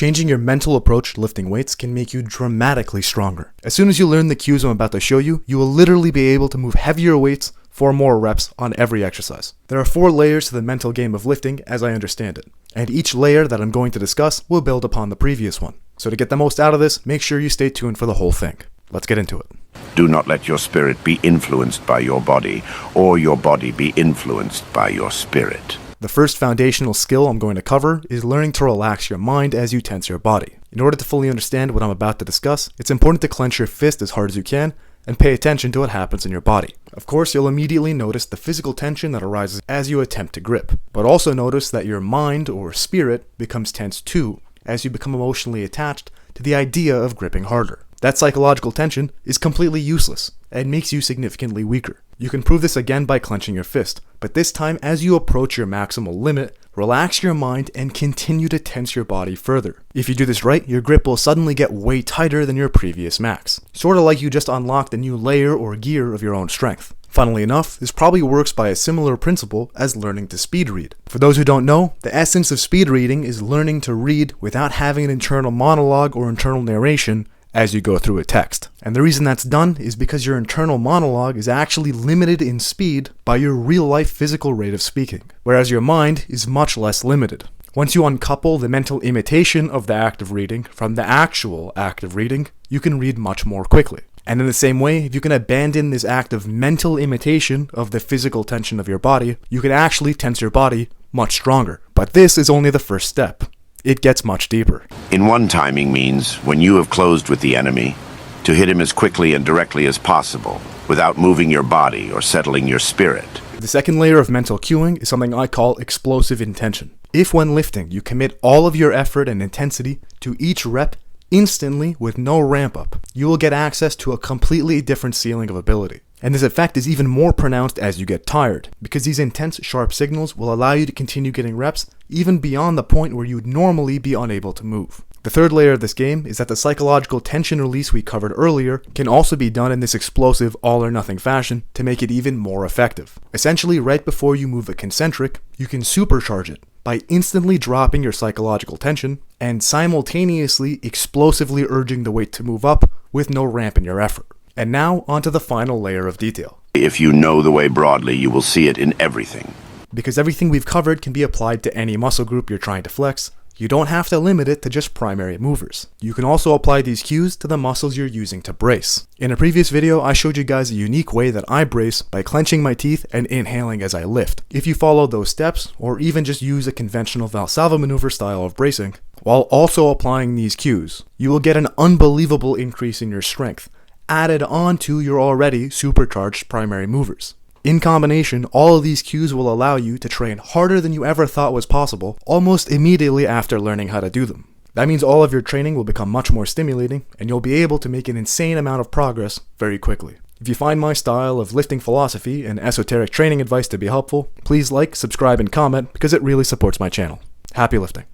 Changing your mental approach to lifting weights can make you dramatically stronger. As soon as you learn the cues I'm about to show you, you will literally be able to move heavier weights for more reps on every exercise. There are 4 layers to the mental game of lifting as I understand it, and each layer that I'm going to discuss will build upon the previous one. So to get the most out of this, make sure you stay tuned for the whole thing. Let's get into it. Do not let your spirit be influenced by your body, or your body be influenced by your spirit. The first foundational skill I'm going to cover is learning to relax your mind as you tense your body. In order to fully understand what I'm about to discuss, it's important to clench your fist as hard as you can and pay attention to what happens in your body. Of course, you'll immediately notice the physical tension that arises as you attempt to grip, but also notice that your mind or spirit becomes tense too as you become emotionally attached to the idea of gripping harder. That psychological tension is completely useless and makes you significantly weaker. You can prove this again by clenching your fist, but this time as you approach your maximal limit, relax your mind and continue to tense your body further. If you do this right, your grip will suddenly get way tighter than your previous max. Sorta like you just unlocked a new layer or gear of your own strength. Funnily enough, this probably works by a similar principle as learning to speed read. For those who don't know, the essence of speed reading is learning to read without having an internal monologue or internal narration as you go through a text. And the reason that's done is because your internal monologue is actually limited in speed by your real-life physical rate of speaking, whereas your mind is much less limited. Once you uncouple the mental imitation of the act of reading from the actual act of reading, you can read much more quickly. And in the same way, if you can abandon this act of mental imitation of the physical tension of your body, you can actually tense your body much stronger. But this is only the first step. It gets much deeper. In one timing means, when you have closed with the enemy, to hit him as quickly and directly as possible, without moving your body or settling your spirit. The second layer of mental cueing is something I call explosive intention. If when lifting, you commit all of your effort and intensity to each rep instantly with no ramp up, you will get access to a completely different ceiling of ability. And this effect is even more pronounced as you get tired, because these intense, sharp signals will allow you to continue getting reps even beyond the point where you would normally be unable to move. The third layer of this game is that the psychological tension release we covered earlier can also be done in this explosive all-or-nothing fashion to make it even more effective. Essentially, right before you move a concentric, you can supercharge it by instantly dropping your psychological tension and simultaneously explosively urging the weight to move up with no ramp in your effort. And now, onto the final layer of detail. If you know the way broadly, you will see it in everything. Because everything we've covered can be applied to any muscle group you're trying to flex, you don't have to limit it to just primary movers. You can also apply these cues to the muscles you're using to brace. In a previous video, I showed you guys a unique way that I brace by clenching my teeth and inhaling as I lift. If you follow those steps, or even just use a conventional Valsalva maneuver style of bracing, while also applying these cues, you will get an unbelievable increase in your strength, added on to your already supercharged primary movers. In combination, all of these cues will allow you to train harder than you ever thought was possible almost immediately after learning how to do them. That means all of your training will become much more stimulating, and you'll be able to make an insane amount of progress very quickly. If you find my style of lifting philosophy and esoteric training advice to be helpful, please like, subscribe, and comment because it really supports my channel. Happy lifting.